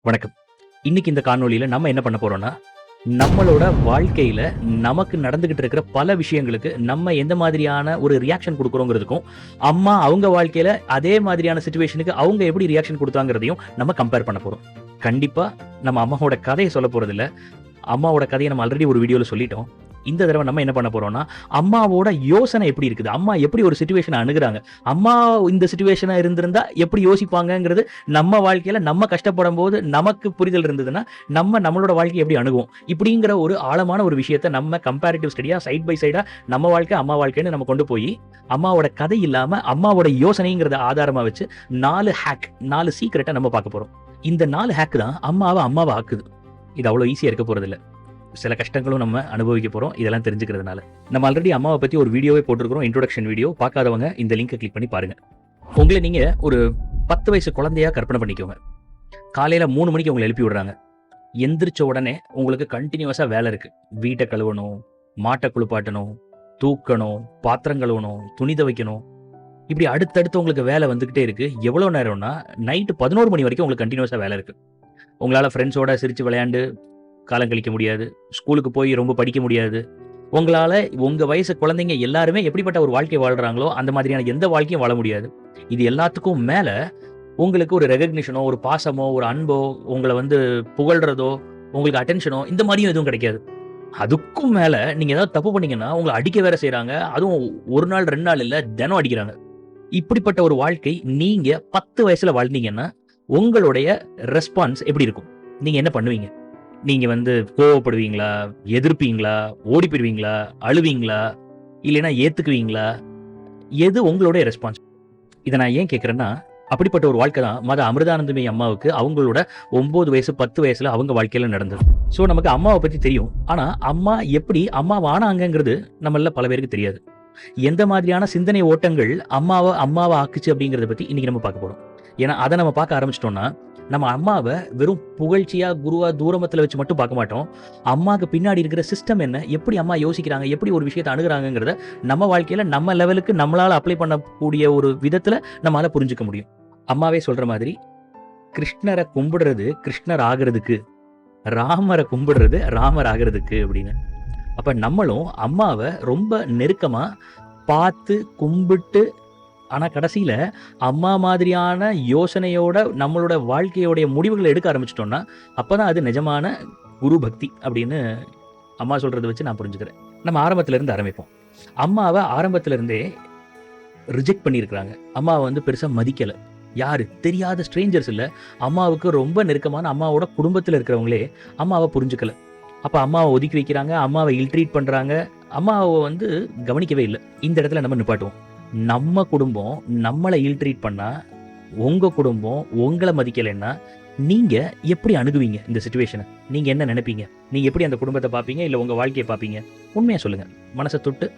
வணக்கம். இன்னைக்கு இந்த காணொளியில நம்ம என்ன பண்ண போறோம்னா, நம்மளோட வாழ்க்கையில நமக்கு நடந்துகிட்டு இருக்கிற பல விஷயங்களுக்கு நம்ம எந்த மாதிரியான ஒரு ரியாக்ஷன் குடுக்குறோங்கிறதுக்கும், அம்மா அவங்க வாழ்க்கையில அதே மாதிரியான சிச்சுவேஷனுக்கு அவங்க எப்படி ரியாக்ஷன் குடுத்தாங்கிறதையும் நம்ம கம்பேர் பண்ண போறோம். கண்டிப்பா நம்ம அம்மாவோட கதைய சொல்லப் போறதில்ல. அம்மாவோட கதைய நம்ம ஆல்ரெடி ஒரு வீடியோல சொல்லிட்டோம். இந்த தடவ நம்ம என்ன பண்ண போறோம்னா, அம்மாவோட யோசனை எப்படி இருக்குது? அம்மா எப்படி ஒரு சிச்சுவேஷன அணுகுறாங்க? அம்மா இந்த சிச்சுவேஷனா இருந்திருந்தா எப்படி யோசிப்பாங்கங்கிறது நம்ம வாழ்க்கையில நம்ம கஷ்டப்படும்போது நமக்கு புரிதல் இருந்ததுன்னா, நம்மளோட வாழ்க்கைய எப்படி அணுகுவோம்? இப்படிங்கிற ஒரு ஆழமான ஒரு விஷயத்த நம்ம கம்பேரிட்டிவ் ஸ்டடியா சைட் பை சைடா நம்ம வாழ்க்கை, அம்மா வாழ்க்கைன்னு நம்ம கொண்டு போய், அம்மாவோட கதை இல்லாம அம்மாவோட யோசனைங்கிறத ஆதாரமா வச்சு 4 சீக்ரெட்ட நம்ம பார்க்க போறோம். இந்த 4 ஹேக் தான் அம்மாவ ஆக்குது. இது அவ்வளோ ஈஸியா இருக்க போறதில்ல. சில கஷ்டங்களும் நம்ம அனுபவிக்க போறோம். இதெல்லாம் தெரிஞ்சுக்கிறதுனால. நம்ம ஆல்ரெடி அம்மாவை பத்தி ஒரு வீடியோவே போட்டிருக்கிறோம். Introduction video. பார்க்காதவங்க இந்த லிங்கை கிளிக் பண்ணி பாருங்க. உங்களை நீங்க ஒரு 10 வயசு குழந்தையா கற்பனை பண்ணிக்கோங்க. காலையில 3 மணிக்கு உங்களை எழுப்பி விடுறாங்க. எந்திரிச்ச உடனே உங்களுக்கு கண்டினியூஸா வேலை இருக்கு. வீட்டை கழுவணும், மாட்டை குளிப்பாட்டணும், தூக்கணும், பாத்திரம் கழுவணும், துணி துவைக்கணும். இப்படி அடுத்தடுத்து உங்களுக்கு வேலை வந்துகிட்டே இருக்கு. எவ்வளவு நேரம்னா நைட்டு 11 மணி வரைக்கும் உங்களுக்கு கண்டினியூஸா வேலை இருக்கு. உங்களால ஃப்ரெண்ட்ஸோட சிரிச்சு விளையாண்டு காலம் கழிக்க முடியாது. ஸ்கூலுக்கு போய் ரொம்ப படிக்க முடியாது. உங்களால உங்க வயசு குழந்தைங்க எல்லாருமே எப்படிப்பட்ட ஒரு வாழ்க்கை வாழ்றாங்களோ அந்த மாதிரியான எந்த வாழ்க்கையும் வாழ முடியாது. இது எல்லாத்துக்கும் மேல உங்களுக்கு ஒரு ரெகக்னிஷனோ, ஒரு பாசமோ, ஒரு அன்போ, உங்களை புகழ்றதோ, உங்களுக்கு அட்டென்ஷனோ இந்த மாதிரியும் எதுவும் கிடைக்காது. அதுக்கும் மேல நீங்க ஏதாவது தப்பு பண்ணீங்கன்னா உங்களை அடிக்க வேற செய்றாங்க. அதுவும் 1 நாள் 2 நாள் இல்ல, தினம் அடிக்கிறாங்க. இப்படிப்பட்ட ஒரு வாழ்க்கை நீங்க 10 வயசுல வாழ்ந்தீங்கன்னா உங்களுடைய ரெஸ்பான்ஸ் எப்படி இருக்கும்? நீங்க என்ன பண்ணுவீங்க? நீங்க கோவப்படுவீங்களா? எதிர்ப்பீங்களா? ஓடி போயிருவீங்களா? அழுவீங்களா? இல்லைன்னா ஏத்துக்குவீங்களா? எது உங்களுடைய ரெஸ்பான்ஸ்? இதை நான் ஏன் கேட்கிறேன்னா, அப்படிப்பட்ட ஒரு வாழ்க்கை தான் மத அமிர்தானந்தமயி அம்மாவுக்கு அவங்களோட 9 வயசு 10 வயசுல அவங்க வாழ்க்கையில நடந்தது. ஸோ நமக்கு அம்மாவை பத்தி தெரியும். ஆனா அம்மா எப்படி அம்மாவானாங்கிறது நம்மள பல பேருக்கு தெரியாது. எந்த மாதிரியான சிந்தனை ஓட்டங்கள் அம்மாவை ஆக்குச்சு அப்படிங்கிறத பத்தி இன்னைக்கு நம்ம பார்க்க போறோம். ஏன்னா அதை நம்ம பார்க்க ஆரம்பிச்சிட்டோம்னா, நம்ம அம்மாவை வெறும் புகழ்ச்சியா, குருவா, தூரமத்துல வச்சு மட்டும் பார்க்க மாட்டோம். அம்மாவுக்கு பின்னாடி இருக்கிற சிஸ்டம் என்ன, எப்படி அம்மா யோசிக்கிறாங்க, எப்படி ஒரு விஷயத்தை அணுகுறாங்கிறத நம்ம வாழ்க்கையில நம்ம லெவலுக்கு நம்மளால அப்ளை பண்ணக்கூடிய ஒரு விதத்துல நம்மளால புரிஞ்சுக்க முடியும். அம்மாவே சொல்ற மாதிரி, கிருஷ்ணரை கும்பிடுறது கிருஷ்ணர் ஆகிறதுக்கு, ராமரை கும்பிடுறது ராமர் ஆகிறதுக்கு அப்படின்னு. அப்ப நம்மளும் அம்மாவை ரொம்ப நெருக்கமா பார்த்து கும்பிட்டு, ஆனா கடைசியில அம்மா மாதிரியான யோசனையோட நம்மளோட வாழ்க்கையோடைய முடிவுகளை எடுக்க ஆரம்பிச்சிட்டோம்னா, அப்பதான் அது நிஜமான குரு பக்தி அப்படின்னு அம்மா சொல்றதை வச்சு நான் புரிஞ்சுக்கிறேன். நம்ம ஆரம்பத்துல இருந்து ஆரம்பிப்போம். அம்மாவை ஆரம்பத்துல இருந்தே ரிஜெக்ட் பண்ணியிருக்கிறாங்க. அம்மாவை பெருசா மதிக்கல. யாரு? தெரியாத ஸ்ட்ரேஞ்சர்ஸ் இல்ல, அம்மாவுக்கு ரொம்ப நெருக்கமான அம்மாவோட குடும்பத்துல இருக்கிறவங்களே அம்மாவை புரிஞ்சுக்கல. அப்ப அம்மாவை ஒதுக்கி வைக்கிறாங்க, அம்மாவை இல்ட்ரீட் பண்றாங்க, அம்மாவை கவனிக்கவே இல்லை. இந்த இடத்துல நம்ம நிப்பாட்டுவோம். நம்ம குடும்பம் நம்மளை இல்ட்ரீட் பண்ணா, உங்க குடும்பம் உங்களை மதிக்கலைன்னா, நீங்க எப்படி அணுகுவீங்க இந்த சிச்சுவேஷனை? நீங்க என்ன நினைப்பீங்க? நீங்க எப்படி அந்த குடும்பத்தை பார்ப்பீங்க, இல்ல உங்க வாழ்க்கையை பார்ப்பீங்க? உண்மையா சொல்லுங்க. மனசை தொட்டு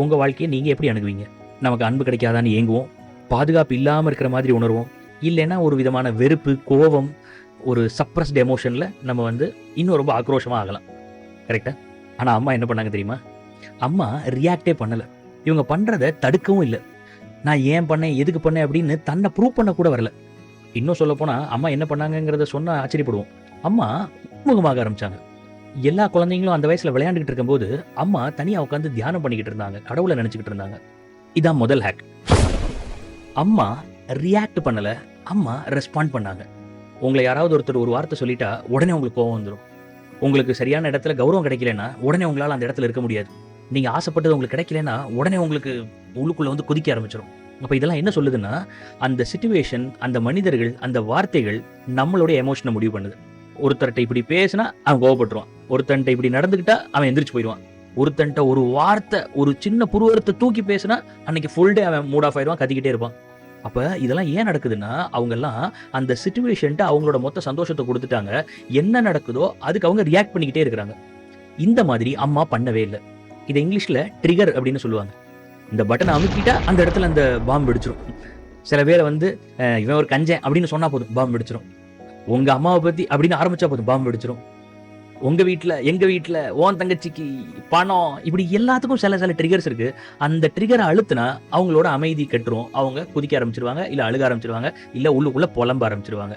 உங்க வாழ்க்கையை நீங்க எப்படி அணுகுவீங்க? நமக்கு அன்பு கிடைக்காதான்னு ஏங்குவோம், பாதுகாப்பு இல்லாம இருக்கிற மாதிரி உணர்வோம், இல்லைன்னா ஒரு விதமான வெறுப்பு, கோபம், ஒரு சப்ரஸ்ட் எமோஷன்ல நம்ம இன்னும் ரொம்ப ஆக்ரோஷமா ஆகலாம். கரெக்டா? ஆனா அம்மா என்ன பண்ணாங்க தெரியுமா? அம்மா ரியாக்டே பண்ணல. இவங்க பண்றதை தடுக்கவும் இல்லை. நான் ஏன் பண்ணேன், எதுக்கு பண்ணேன் அப்படின்னு தன்னை ப்ரூவ் பண்ண கூட வரல. இன்னும் சொல்ல போனா அம்மா என்ன பண்ணாங்கிறத சொன்னா ஆச்சரியப்படுவோம். அம்மா முகமாக ஆரம்பிச்சாங்க. எல்லா குழந்தைங்களும் அந்த வயசுல விளையாண்டுகிட்டு இருக்கும்போது அம்மா தனியா உட்காந்து தியானம் பண்ணிக்கிட்டு இருந்தாங்க, கடவுளை நினைச்சுக்கிட்டு இருந்தாங்க. இதான் முதல் ஹேக். அம்மா ரியாக்ட் பண்ணல, அம்மா ரெஸ்பாண்ட் பண்ணாங்க. உங்களை யாராவது ஒருத்தர் ஒரு வார்த்தை சொல்லிட்டா உடனே உங்களுக்கு கோவம் வந்துடும். உங்களுக்கு சரியான இடத்துல கௌரவம் கிடைக்கலன்னா உடனே உங்களால் அந்த இடத்துல இருக்க முடியாது. நீங்க ஆசைப்பட்டது உங்களுக்கு கிடைக்கலன்னா உடனே உங்களுக்கு உள்ளுக்குள்ள கொதிக்க ஆரம்பிச்சிடும். அப்ப இதெல்லாம் என்ன சொல்லுதுன்னா, அந்த சிச்சுவேஷன், அந்த மனிதர்கள், அந்த வார்த்தைகள் நம்மளுடைய எமோஷனை முடிவு பண்ணுது. ஒருத்தர்கிட்ட இப்படி பேசினா அவன் கோவப்பட்டுருவான், ஒருத்தன்ட்ட இப்படி நடந்துக்கிட்டா அவன் எந்திரிச்சு போயிடுவான், ஒருத்தன்ட்ட ஒரு வார்த்தை, ஒரு சின்ன புருவத்தை தூக்கி பேசினா அன்னைக்கு ஃபுல் டே அவன் மூட் ஆஃப் ஆயிடுவான், கத்திக்கிட்டே இருப்பான். அப்ப இதெல்லாம் ஏன் நடக்குதுன்னா, அவங்க எல்லாம் அந்த சிச்சுவேஷன்ட்டு அவங்களோட மொத்த சந்தோஷத்தை கொடுத்துட்டாங்க. என்ன நடக்குதோ அதுக்கு அவங்க ரியாக்ட் பண்ணிக்கிட்டே இருக்கிறாங்க. இந்த மாதிரி அம்மா பண்ணவே இல்லை. இதை இங்கிலீஷ்ல ட்ரிகர் அப்படின்னு சொல்லுவாங்க. இந்த பட்டனை அமுக்கிட்டா அந்த இடத்துல அந்த பாம்பு வெடிச்சிரும். சில பேரை இவன் ஒரு கஞ்சன் அப்படின்னு சொன்னா போதும் பாம்பு வெடிச்சிரும். உங்க அம்மாவை பத்தி அப்படின்னு ஆரம்பிச்சா போதும் பாம்பு வெடிச்சிரும். உங்க வீட்டுல, எங்க வீட்டுல, உன் தங்கச்சிக்கு பணம், இப்படி எல்லாத்துக்கும் சில ட்ரிகர்ஸ் இருக்கு. அந்த ட்ரிகரை அழுத்தினா அவங்களோட அமைதி கெட்டுரும். அவங்க குதிக்க ஆரம்பிச்சிருவாங்க, இல்ல அழுக ஆரம்பிச்சிருவாங்க, இல்ல உள்ளுக்குள்ள புலம்ப ஆரம்பிச்சிருவாங்க.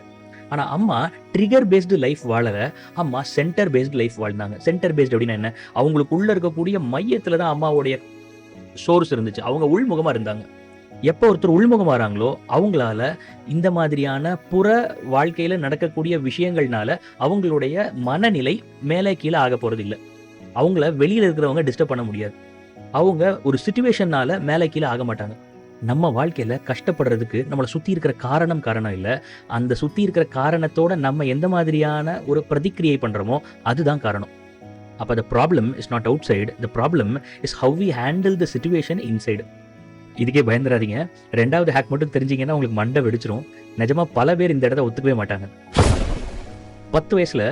ஆனா அம்மா ட்ரிகர் பேஸ்டு லைஃப் வாழல, அம்மா சென்டர் பேஸ்டு லைஃப் வாழ்ந்தாங்க. சென்டர் பேஸ்டு அப்படின்னா என்ன? அவங்களுக்குள்ள இருக்கக்கூடிய மையத்துல தான் அம்மாவுடைய சோர்ஸ் இருந்துச்சு. அவங்க உள்முகமா இருந்தாங்க. எப்போ ஒருத்தர் உள்முகமாறாங்களோ, அவங்களால இந்த மாதிரியான புற வாழ்க்கையில நடக்கக்கூடிய விஷயங்கள்னால அவங்களுடைய மனநிலை மேலே கீழ ஆகப் போறதில்ல. அவங்கள வெளியில இருக்கிறவங்க டிஸ்டர்ப் பண்ண முடியாது. அவங்க ஒரு சிச்சுவேஷன்னால மேலே கீழ ஆக மாட்டாங்க. நம்ம வாழ்க்கையில கஷ்டப்படுறதுக்கு நம்மள சுத்தி இருக்கிற காரணம் இல்ல. அந்த சுத்தி இருக்கிற காரணத்தோட நம்ம எந்த மாதிரியான ஒரு பிரதிக்கிரியை பண்றோமோ அதுதான் காரணம். அப்ப the problem is not outside. The problem is how we handle the situation inside. இதுக்கே பயந்துராதீங்க. 2வது ஹேக் மட்டும் தெரிஞ்சீங்கன்னா உங்களுக்கு மண்டை வெடிச்சிரும். நிஜமா பல பேர் இந்த இடத்த ஒத்துக்கவே மாட்டாங்க. 10 வயசுல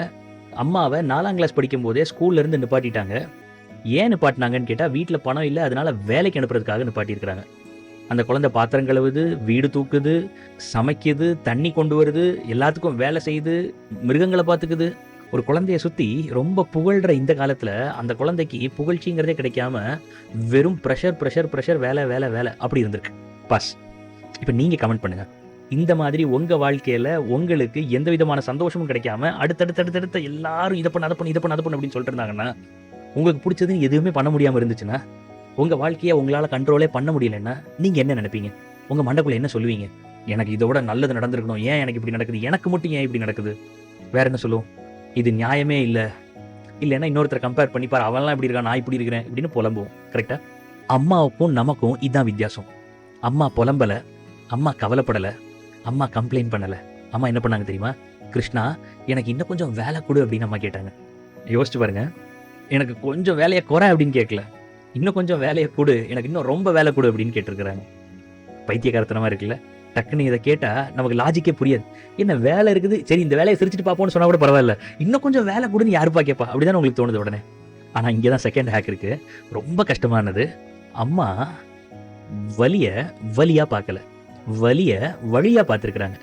அம்மாவ 4ஆம் கிளாஸ் படிக்கும்போதே ஸ்கூல்ல இருந்து நிப்பாட்டிட்டாங்க. ஏன் நிப்பாட்டினாங்கன்னு கேட்டா, வீட்ல பணம் இல்ல, அதனால வேலைக்கு அனுப்புறதுக்காக நிப்பாட்டியிருக்கிறாங்க. அந்த குழந்தை பாத்திரம் கழுவுது, வீடு தூக்குது, சமைக்குது, தண்ணி கொண்டு வருது, எல்லாத்துக்கும் வேலை செய்யுது, மிருகங்கள பாத்துக்குது. ஒரு குழந்தைய சுத்தி ரொம்ப புகழ்ற இந்த காலத்துல அந்த குழந்தைக்கு புகழ்ச்சிங்கிறதே கிடைக்காம வெறும் பிரஷர் வேலை அப்படி இருந்திருக்கு. பாஸ். இப்ப நீங்க கமெண்ட் பண்ணுங்க. இந்த மாதிரி உங்க வாழ்க்கையில உங்களுக்கு எந்த விதமான சந்தோஷமும் கிடைக்காம அடுத்தடுத்த எல்லாரும் இதை பண்ண அதை பண்ண அப்படின்னு சொல்லிட்டு இருந்தாங்கன்னா, உங்களுக்கு பிடிச்சதுன்னு எதுவுமே பண்ண முடியாம இருந்துச்சுன்னா, உங்க வாழ்க்கையை உங்களால கண்ட்ரோலே பண்ண முடியலன்னா நீங்க என்ன நினைப்பீங்க? உங்க மண்டைக்குள்ள என்ன சொல்லுவீங்க? எனக்கு இதோட நல்லது நடந்திருக்கணும், ஏன் எனக்கு இப்படி நடக்குது, எனக்கு மட்டும் ஏன் இப்படி நடக்குது? வேற என்ன சொல்லுவோம்? இது நியாயமே இல்ல, இல்லைன்னா இன்னொருத்தரை கம்பேர் பண்ணி பாரு, அவன்லாம் இப்படி இருக்கான், நான் இப்படி இருக்கிறேன் இப்படின்னு புலம்புவோம். கரெக்டா? அம்மாவுக்கும் நமக்கும் இதுதான் வித்தியாசம். அம்மா புலம்பல, அம்மா கவலைப்படல, அம்மா கம்ப்ளைண்ட் பண்ணல. அம்மா என்ன பண்ணாங்க தெரியுமா? கிருஷ்ணா, எனக்கு இன்னும் கொஞ்சம் வேலை கொடு அப்படின்னு அம்மா கேட்டாங்க. யோசிச்சு பாருங்க. எனக்கு கொஞ்சம் வேலையை குறை அப்படின்னு கேட்கல, இன்னும் கொஞ்சம் வேலையை கொடு, எனக்கு இன்னும் ரொம்ப வேலை கொடு அப்படின்னு கேட்டிருக்கிறாங்க. பைத்தியக்காரத்தனமா இருக்குல்ல? டக்குன்னு இதை கேட்டா நமக்கு லாஜிக்கே புரியாது. என்ன வேலை இருக்குது, சரி இந்த வேலையை சிரிச்சுட்டு பார்ப்போம்னு சொன்னா கூட பரவாயில்ல, இன்னும் கொஞ்சம் வேலை கொடுன்னு யாருப்பா கேட்பா? அப்படிதான் உங்களுக்கு தோணுது உடனே. ஆனா இங்கதான் செகண்ட் ஹேக் இருக்கு. ரொம்ப கஷ்டமானது. அம்மா வலியா பார்க்கல, வலிய வழியா பார்த்திருக்கிறாங்க.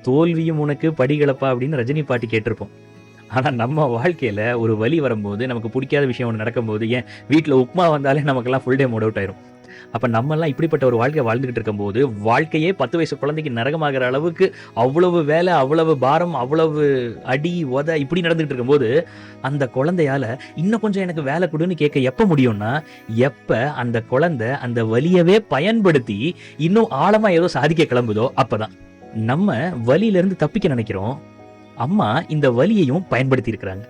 தோல்வியும் உனக்கு படிகளப்பா அப்படின்னு ரஜினி பாட்டி கேட்டிருப்போம். ஆனா நம்ம வாழ்க்கையில ஒரு வலி வரும்போது, நமக்கு பிடிக்காத விஷயம் ஒன்று நடக்கும்போது, ஏன் வீட்டுல உப்புமா வந்தாலே நமக்கெல்லாம் ஃபுல் டே மூட் அவுட் ஆயிரும். அப்ப நம்ம எல்லாம் இப்படிப்பட்ட ஒரு வாழ்க்கையை வாழ்ந்துகிட்டு இருக்கும்போது, வாழ்க்கையே 10 வயசு குழந்தைக்கு நரகமாகிற அளவுக்கு அவ்வளவு வேலை, அவ்வளவு பாரம், அவ்வளவு அடி உதை இப்படி நடந்துகிட்டு இருக்கும்போது, அந்த குழந்தையால இன்னும் கொஞ்சம் எனக்கு வேலை கொடுன்னு கேட்க எப்ப முடியும்னா, எப்ப அந்த குழந்தை அந்த வலியவே பயன்படுத்தி இன்னும் ஆழமா ஏதோ சாதிக்க கிளம்புதோ அப்பதான். நம்ம வலியில இருந்து தப்பிக்க நினைக்கிறோம். அம்மா இந்த வலியையும் பயன்படுத்தி இருக்கிறாங்க.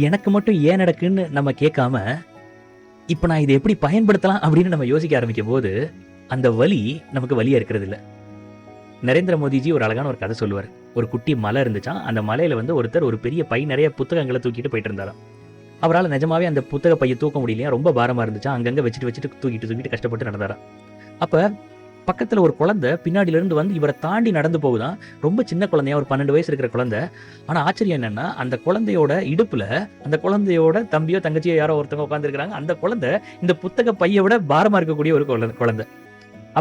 எனக்கு மட்டும் ஏன் நடக்குன்னு நம்ம கேட்காம, இப்ப நான் இதை எப்படி பயன்படுத்தலாம் அப்படின்னு நம்ம யோசிக்க ஆரம்பிக்கும் போது, அந்த வலி நமக்கு வலியா இருக்கிறது இல்ல. நரேந்திர மோடிஜி ஒரு அழகான ஒரு கதை சொல்லுவார். ஒரு குட்டி மலை இருந்துச்சாம். அந்த மலையில ஒருத்தர் ஒரு பெரிய பை நிறைய புத்தகங்களை தூக்கிட்டு போயிட்டு இருந்தாராம். அவரால் நிஜமாவே அந்த புத்தக பையை தூக்க முடியலையா, ரொம்ப பாரமா இருந்துச்சா. அங்கங்க வச்சுட்டு தூக்கிட்டு கஷ்டப்பட்டு நடந்தாராம். அப்ப பக்கத்துல ஒரு குழந்தை பின்னாடில இருந்து வந்து இவரை தாண்டி நடந்து போகுதான். ரொம்ப சின்ன குழந்தையா, ஒரு 12 வயசு இருக்கிற குழந்தை. ஆனா ஆச்சரியம் என்னன்னா, அந்த குழந்தையோட இடுப்புல அந்த குழந்தையோட தம்பியோ தங்கச்சியோ யாரோ ஒருத்தவங்க உட்கார்ந்து இருக்காங்க. அந்த குழந்தை இந்த புத்தக பையை விட பாரமா இருக்கக்கூடிய ஒரு குழந்தை.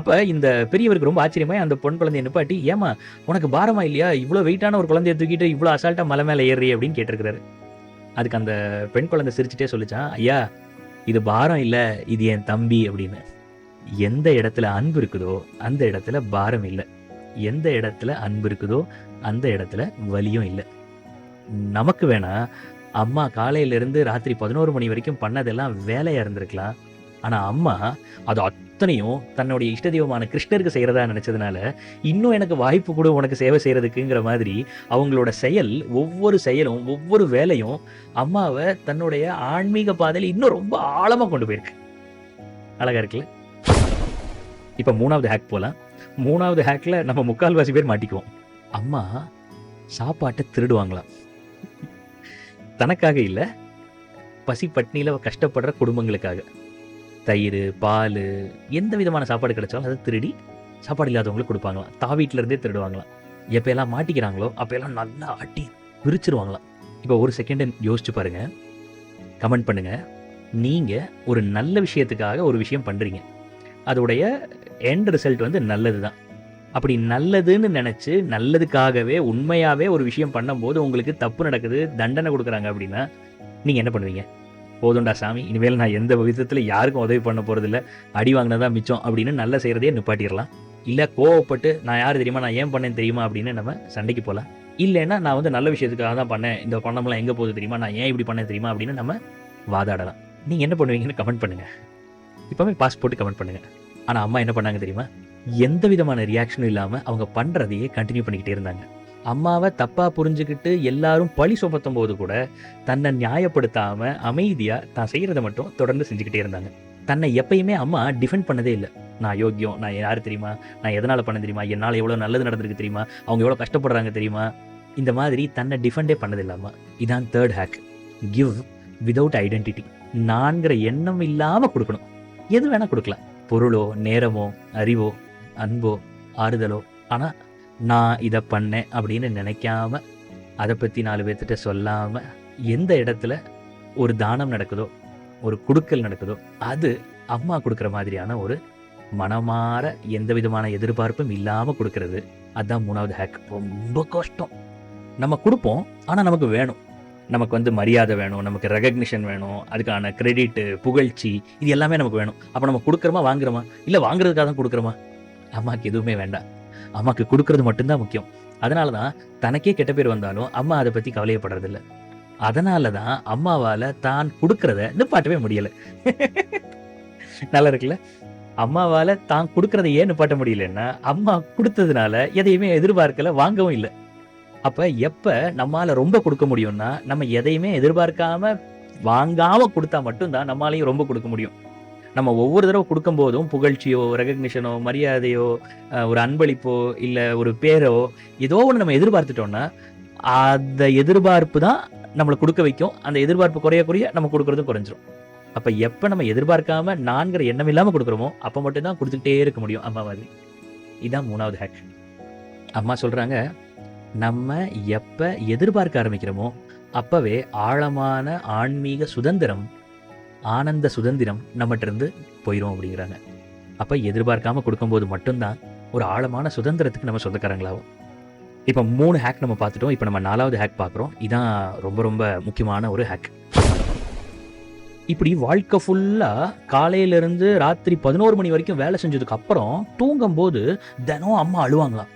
அப்ப இந்த பெரியவருக்கு ரொம்ப ஆச்சரியமா அந்த பொன் குழந்தைய நிப்பாட்டி, ஏமா உனக்கு பாரமா இல்லையா, இவ்வளவு வெயிட்டான ஒரு குழந்தைய தூக்கிட்டு இவ்வளவு அசால்ட்டா மலை மேல ஏறி அப்படின்னு கேட்டிருக்கிறாரு. அதுக்கு அந்த பெண் குழந்தை சிரிச்சுட்டே சொல்லிச்சான், ஐயா இது பாரம் இல்ல, இது என் தம்பி அப்படின்னு. எந்த இடத்துல அன்பு இருக்குதோ அந்த இடத்துல பாரம் இல்லை, எந்த இடத்துல அன்பு இருக்குதோ அந்த இடத்துல வலியும் இல்லை. நமக்கு வேணா அம்மா காலையில இருந்து ராத்திரி 11 மணி வரைக்கும் பண்ணதெல்லாம் வேலையா இருந்திருக்கலாம். ஆனா அம்மா அது அத்தனையும் தன்னுடைய இஷ்ட தெய்வமான கிருஷ்ணருக்கு செய்யறதா நினைச்சதுனால, இன்னும் எனக்கு வாய்ப்பு கூட உனக்கு சேவை செய்யறதுக்குங்கிற மாதிரி அவங்களோட செயல், ஒவ்வொரு செயலும் ஒவ்வொரு வேலையும் அம்மாவை தன்னுடைய ஆன்மீக பாதையில இன்னும் ரொம்ப ஆழமா கொண்டு போயிருக்கு. அழகா இருக்குல்ல? இப்ப 3வது ஹேக் போலாம். 3வது ஹேக்ல நம்ம முக்கால்வாசி பேர் மாட்டிக்குவோம். அம்மா சாப்பாட்டை திருடுவாங்களாம். தனக்காக இல்ல, பசி பட்னியில கஷ்டப்படுற குடும்பங்களுக்காக. தயிர், பால், எந்த விதமான சாப்பாடு கிடைச்சாலும் அதை திருடி சாப்பாடு இல்லாதவங்களுக்கு கொடுப்பாங்களாம். வீட்டுல இருந்தே திருடுவாங்களாம். எப்ப எல்லாம் மாட்டிக்கிறாங்களோ அப்ப எல்லாம் நல்லா அட்டி பிரிச்சிருவாங்களாம். இப்ப ஒரு செகண்ட் யோசிச்சு பாருங்க, கமெண்ட் பண்ணுங்க. நீங்க ஒரு நல்ல விஷயத்துக்காக ஒரு விஷயம் பண்றீங்க, அதோடைய எண்ட் ரிசல்ட் நல்லதுதான். அப்படி நல்லதுன்னு நினைச்சு நல்லதுக்காகவே உண்மையாவே ஒரு விஷயம் பண்ணும்போது உங்களுக்கு தப்பு நடக்குது, தண்டனை கொடுக்குறாங்க அப்படின்னா நீங்க என்ன பண்ணுவீங்க? போதும்டா சாமி, இனிமேல் நான் எந்த விதத்துல யாருக்கும் உதவி பண்ண போறதில்ல, அடி வாங்கினதான் மிச்சம் அப்படின்னு நல்ல செய்யறதையே நிப்பாட்டிடலாம். இல்ல கோவப்பட்டு நான் யாரு தெரியுமா, நான் ஏன் பண்ணேன்னு தெரியுமா அப்படின்னு நம்ம சண்டைக்கு போகலாம். இல்லைன்னா நான் வந்து நல்ல விஷயத்துக்காக தான் பண்ணேன், இந்த பணம்லாம் எங்கே போகுது தெரியுமா, நான் ஏன் இப்படி பண்ணேன் தெரியுமா அப்படின்னு நம்ம வாதாடலாம். நீங்கள் என்ன பண்ணுவீங்கன்னு கமெண்ட் பண்ணுங்கள். இப்போவே பாஸ் போட்டு கமெண்ட் பண்ணுங்கள். ஆனால் அம்மா என்ன பண்ணாங்க தெரியுமா, எந்த விதமான ரியாக்ஷனும் இல்லாமல் அவங்க பண்ணுறதையே கண்டினியூ பண்ணிக்கிட்டே இருந்தாங்க. அம்மாவை தப்பாக புரிஞ்சுக்கிட்டு எல்லாரும் பழி சுமத்தும் போது கூட தன்னை நியாயப்படுத்தாமல் அமைதியாக தான் செய்கிறத மட்டும் தொடர்ந்து செஞ்சுக்கிட்டே இருந்தாங்க. தன்னை எப்பயுமே அம்மா டிஃபெண்ட் பண்ணதே இல்லை. நான் யோக்கியம், நான் யார் தெரியுமா, நான் எதனால் பண்ண தெரியுமா, என்னால் எவ்வளோ நல்லது நடந்திருக்கு தெரியுமா, அவங்க எவ்வளோ கஷ்டப்படுறாங்க தெரியுமா, இந்த மாதிரி தன்னை டிஃபெண்டே பண்ணதில்லாமா. இதான் third hack. Give without identity. நான்கிற எண்ணம் இல்லாமல் கொடுக்கணும். எது வேணால் கொடுக்கலாம், பொருளோ நேரமோ அறிவோ அன்போ ஆறுதலோ. ஆனால் நான் இதை பண்ணேன் அப்படின்னு நினைக்காம, அதை பற்றி 4 பேர்த்திட்ட சொல்லாமல் எந்த இடத்துல ஒரு தானம் நடக்குதோ, ஒரு குடுக்கல் நடக்குதோ, அது அம்மா கொடுக்குற மாதிரியான ஒரு மனமாற எந்த விதமான எதிர்பார்ப்பும் இல்லாமல் கொடுக்கறது. அதுதான் 3வது ஹேக். ரொம்ப கஷ்டம். நம்ம கொடுப்போம், ஆனால் நமக்கு வேணும். நமக்கு வந்து மரியாதை வேணும், நமக்கு ரெகக்னிஷன் வேணும், அதுக்கான கிரெடிட்டு புகழ்ச்சி இது எல்லாமே நமக்கு வேணும். அப்போ நம்ம கொடுக்குறோமா வாங்குறோமா, இல்லை வாங்குறதுக்காக தான் கொடுக்குறோமா? அம்மாவுக்கு எதுவுமே வேண்டாம், அம்மாவுக்கு கொடுக்கறது மட்டும்தான் முக்கியம். அதனால தான் தனக்கே கெட்ட பேர் வந்தாலும் அம்மா அதை பற்றி கவலையப்படுறதில்ல. அதனால தான் அம்மாவால் தான் கொடுக்கறத நிப்பாட்டவே முடியலை. நல்லா இருக்குல்ல? அம்மாவால் தான் கொடுக்கறத ஏன் நிப்பாட்ட முடியலன்னா, அம்மா கொடுத்ததுனால எதையுமே எதிர்பார்க்கல, வாங்கவும் இல்லை. அப்போ எப்போ நம்மளால் ரொம்ப கொடுக்க முடியும்னா, நம்ம எதையுமே எதிர்பார்க்காம வாங்காமல் கொடுத்தா மட்டும்தான் நம்மளாலையும் ரொம்ப கொடுக்க முடியும். நம்ம ஒவ்வொரு தடவை கொடுக்கும்போதும் புகழ்ச்சியோ ரெகக்னிஷனோ மரியாதையோ ஒரு அன்பளிப்போ இல்லை ஒரு பேரோ ஏதோ ஒன்று நம்ம எதிர்பார்த்துட்டோம்னா, அந்த எதிர்பார்ப்பு தான் நம்மளை கொடுக்க வைக்கும். அந்த எதிர்பார்ப்பு குறைய குறைய நம்ம கொடுக்குறதும் குறைஞ்சிரும். அப்போ எப்போ நம்ம எதிர்பார்க்காம நான்கிற எண்ணம் இல்லாமல் கொடுக்குறோமோ அப்போ மட்டும்தான் கொடுத்துக்கிட்டே இருக்க முடியும் அம்மா மாதிரி. இதுதான் 3வது ஹேக். அம்மா சொல்கிறாங்க, நம்ம எப்போ எதிர்பார்க்க ஆரம்பிக்கிறோமோ அப்போவே ஆழமான ஆன்மீக சுதந்திரம், ஆனந்த சுதந்திரம் நம்மகிட்ட இருந்து போயிடும் அப்படிங்கிறாங்க. அப்போ எதிர்பார்க்காம கொடுக்கும்போது மட்டும்தான் ஒரு ஆழமான சுதந்திரத்துக்கு நம்ம சொந்தக்காரங்களாகும். இப்போ 3 ஹேக் நம்ம பார்த்துட்டோம். இப்போ நம்ம 4வது ஹேக் பார்க்குறோம். இதான் ரொம்ப ரொம்ப முக்கியமான ஒரு ஹேக். இப்படி வாழ்க்கை ஃபுல்லாக காலையிலேருந்து ராத்திரி 11 மணி வரைக்கும் வேலை செஞ்சதுக்கு அப்புறம் தூங்கும்போது தினம் அம்மா அழுவாங்களாம்.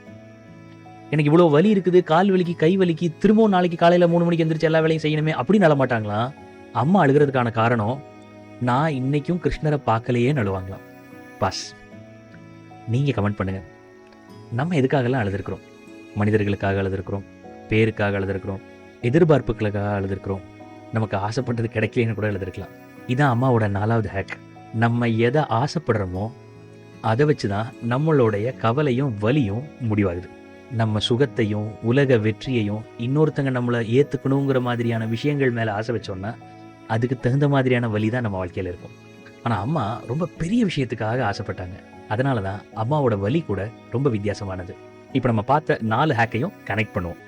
எனக்கு இவ்வளோ வலி இருக்குது, கால் வலிக்கு கை வலிக்கு, திரும்பவும் நாளைக்கு காலையில் 3 மணிக்கு எந்திரிச்சு எல்லா வேலையும் செய்யணுமே அப்படின்னு அழமாட்டாங்களாம். அம்மா அழுகிறதுக்கான காரணம், நான் இன்னைக்கும் கிருஷ்ணரை பார்க்கலையே அழுவாங்களாம். பாஸ், நீங்கள் கமெண்ட் பண்ணுங்கள். நம்ம எதுக்காகலாம் அழுதுருக்குறோம்? மனிதர்களுக்காக அழுதுருக்குறோம், பேருக்காக அழுதுருக்குறோம், எதிர்பார்ப்புகளுக்காக அழுதுருக்குறோம், நமக்கு ஆசைப்பட்டது கிடைக்கலன்னு கூட எழுதிருக்கலாம். இதான் அம்மாவோட 4வது ஹேக். நம்ம எதை ஆசைப்படுறோமோ அதை வச்சு தான் நம்மளுடைய கவலையும் வலியும் முடிவாகுது. நம்ம சுகத்தையும் உலக வெற்றியையும் இன்னொருத்தங்க நம்மளை ஏற்றுக்கணுங்கிற மாதிரியான விஷயங்கள் மேலே ஆசை வச்சோன்னா அதுக்கு தகுந்த மாதிரியான வலி தான் நம்ம வாழ்க்கையில் இருக்கும். ஆனால் அம்மா ரொம்ப பெரிய விஷயத்துக்காக ஆசைப்பட்டாங்க. அதனால தான் அம்மாவோட வலி கூட ரொம்ப வித்தியாசமானது. இப்போ நம்ம பார்த்த 4 ஹேக்கையும் கனெக்ட் பண்ணுவோம்.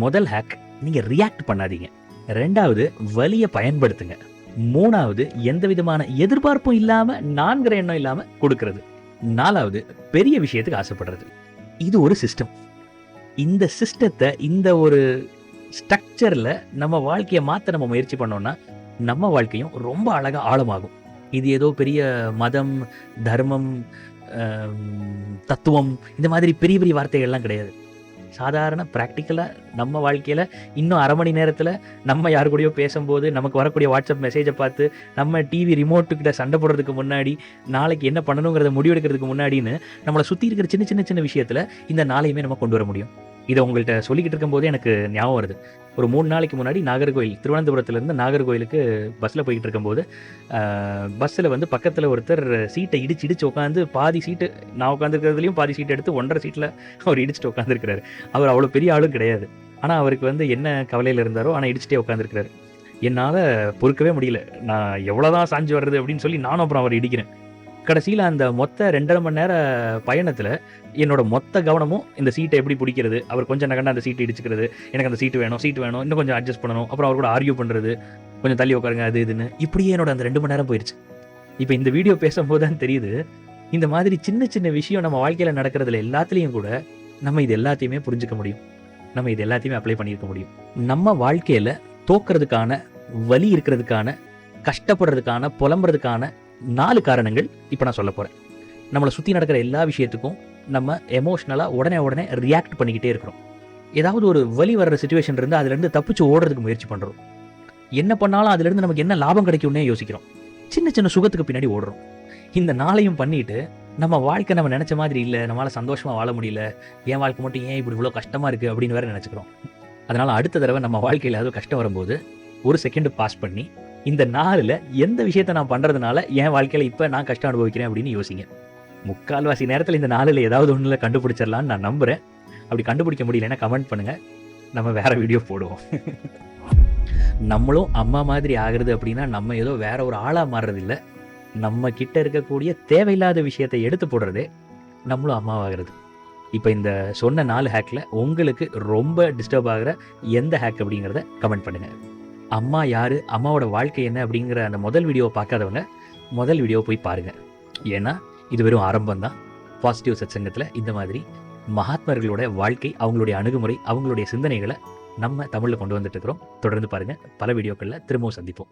முதல் ஹேக், நீங்கள் ரியாக்ட் பண்ணாதீங்க. 2வது, வலியை பயன்படுத்துங்க. 3வது, எந்த விதமான எதிர்பார்ப்பும் இல்லாமல் நான்கிற எண்ணம் இல்லாமல் கொடுக்கறது. 4வது, பெரிய விஷயத்துக்கு ஆசைப்படுறது. இது ஒரு சிஸ்டம். இந்த சிஸ்டத்தை, இந்த ஒரு ஸ்ட்ரக்சரில் நம்ம வாழ்க்கையை மாற்ற நம்ம முயற்சி பண்ணோம்னா நம்ம வாழ்க்கையும் ரொம்ப அழகாக ஆழமாகும். இது ஏதோ பெரிய மதம், தர்மம், தத்துவம் இந்த மாதிரி பெரிய பெரிய வார்த்தைகள்லாம் கிடையாது. சாதாரண ப்ராக்டிக்கலாக நம்ம வாழ்க்கையில் இன்னும் 1/2 மணி நேரத்தில் நம்ம யாரு கூடயோ பேசும்போது நமக்கு வரக்கூடிய வாட்ஸ்அப் மெசேஜை பார்த்து நம்ம டிவி ரிமோட்டுக்கிட்ட சண்டை போடுறதுக்கு முன்னாடி, நாளைக்கு என்ன பண்ணணுங்கிறத முடிவெடுக்கிறதுக்கு முன்னாடின்னு நம்மளை சுற்றி இருக்கிற சின்ன சின்ன சின்ன விஷயத்தில் இந்த நாளையுமே நம்ம கொண்டு வர முடியும். இதை உங்கள்கிட்ட சொல்லிக்கிட்டு இருக்கும்போதே எனக்கு ஞாபகம் வருது. ஒரு 3 நாளைக்கு முன்னாடி நாகர்கோயில், திருவனந்தபுரத்துலேருந்து நாகர்கோயிலுக்கு பஸ்ஸில் போய்கிட்டு இருக்கும்போது பஸ்ஸில் வந்து பக்கத்தில் ஒருத்தர் சீட்டை இடிச்சு உட்காந்து பாதி சீட்டு, நான் உட்காந்துருக்கிறதுலையும் பாதி சீட்டை எடுத்து 1.5 சீட்டில் அவர் இடிச்சுட்டு உட்காந்துருக்கிறாரு. அவர் அவ்வளோ பெரிய ஆளும் கிடையாது. ஆனால் அவருக்கு வந்து என்ன கவலையில் இருந்தாரோ ஆனால் இடிச்சுட்டே உட்காந்துருக்கிறாரு. என்னால் பொறுக்கவே முடியல. நான் எவ்வளோதான் சாஞ்சு வர்றது அப்படின்னு சொல்லி நானும் அப்புறம் அவர் இடிக்கிறேன். கடைசியில் அந்த மொத்த 2.5 மணி நேர பயணத்தில் என்னோட மொத்த கவனமும் இந்த சீட்டை எப்படி பிடிக்கிறது, அவர் கொஞ்சம் நகண்டா அந்த சீட்டை இடிச்சுக்கிறது, எனக்கு அந்த சீட்டு வேணும் இன்னும் கொஞ்சம் அட்ஜஸ்ட் பண்ணணும், அப்புறம் அவர் கூட ஆர்கியூ பண்ணுறது, கொஞ்சம் தள்ளி உட்காருங்க அது இதுன்னு, இப்படியே என்னோட அந்த 2 மணி நேரம் போயிடுச்சு. இப்போ இந்த வீடியோ பேசும்போது தான் தெரியுது, இந்த மாதிரி சின்ன சின்ன விஷயம் நம்ம வாழ்க்கையில் நடக்கிறதுல எல்லாத்துலேயும் கூட நம்ம இது எல்லாத்தையுமே புரிஞ்சுக்க முடியும், நம்ம இது எல்லாத்தையுமே அப்ளை பண்ணியிருக்க முடியும். நம்ம வாழ்க்கையில் தோக்கிறதுக்கான, வலி இருக்கிறதுக்கான, கஷ்டப்படுறதுக்கான, புலம்புறதுக்கான 4 காரணங்கள் இப்போ நான் சொல்ல போகிறேன். நம்மளை சுற்றி நடக்கிற எல்லா விஷயத்துக்கும் நம்ம எமோஷ்னலாக உடனே ரியாக்ட் பண்ணிக்கிட்டே இருக்கிறோம். ஏதாவது ஒரு வலி வர்ற சிச்சுவேஷன் இருந்து அதுலேருந்து தப்பிச்சு ஓடுறதுக்கு முயற்சி பண்ணுறோம். என்ன பண்ணாலும் அதுலேருந்து நமக்கு என்ன லாபம் கிடைக்கும்னே யோசிக்கிறோம். சின்ன சின்ன சுகத்துக்கு பின்னாடி ஓடுறோம். இந்த நாளையும் பண்ணிட்டு நம்ம வாழ்க்கை நம்ம நினச்ச மாதிரி இல்லை, நம்மளால் சந்தோஷமாக வாழ முடியல, என் வாழ்க்கை மட்டும் ஏன் இப்படி இவ்வளோ கஷ்டமாக இருக்குது அப்படின்னு வேற நினச்சிக்கிறோம். அதனால் அடுத்த தடவை நம்ம வாழ்க்கையில் ஏதாவது கஷ்டம் வரும்போது ஒரு செகண்ட் பாஸ் பண்ணி இந்த நாளில் எந்த விஷயத்தை நான் பண்ணுறதுனால என் வாழ்க்கையில் இப்போ நான் கஷ்டம் அனுபவிக்கிறேன் அப்படின்னு யோசிங்க. முக்கால்வாசி நேரத்தில் இந்த நாளில் ஏதாவது ஒன்றில் கண்டுபிடிச்சிடலான்னு நான் நம்புகிறேன். அப்படி கண்டுபிடிக்க முடியலன்னா கமெண்ட் பண்ணுங்கள், நம்ம வேற வீடியோ போடுவோம். நம்மளும் அம்மா மாதிரி ஆகிறது அப்படின்னா நம்ம ஏதோ வேற ஒரு ஆளாக மாறுறது இல்லை, நம்ம கிட்ட இருக்கக்கூடிய தேவையில்லாத விஷயத்தை எடுத்து போடுறதே நம்மளும் அம்மாவாகிறது. இப்போ இந்த சொன்ன 4 ஹேக்கில் உங்களுக்கு ரொம்ப டிஸ்டர்ப் ஆகிற எந்த ஹேக் அப்படிங்கிறத கமெண்ட் பண்ணுங்கள். அம்மா யார், அம்மாவோட வாழ்க்கை என்ன அப்படிங்கிற அந்த முதல் வீடியோவை பார்க்காதவங்க முதல் வீடியோவை போய் பாருங்கள். ஏன்னா இது வெறும் ஆரம்பம் தான். பாசிட்டிவ் சத்சங்கத்தில் இந்த மாதிரி மகாத்மர்களோட வாழ்க்கை, அவங்களுடைய அணுகுமுறை, அவங்களுடைய சிந்தனைகளை நம்ம தமிழில் கொண்டு வந்துட்டு இருக்கிறோம். தொடர்ந்து பாருங்கள். பல வீடியோக்களில் திரும்பவும் சந்திப்போம்.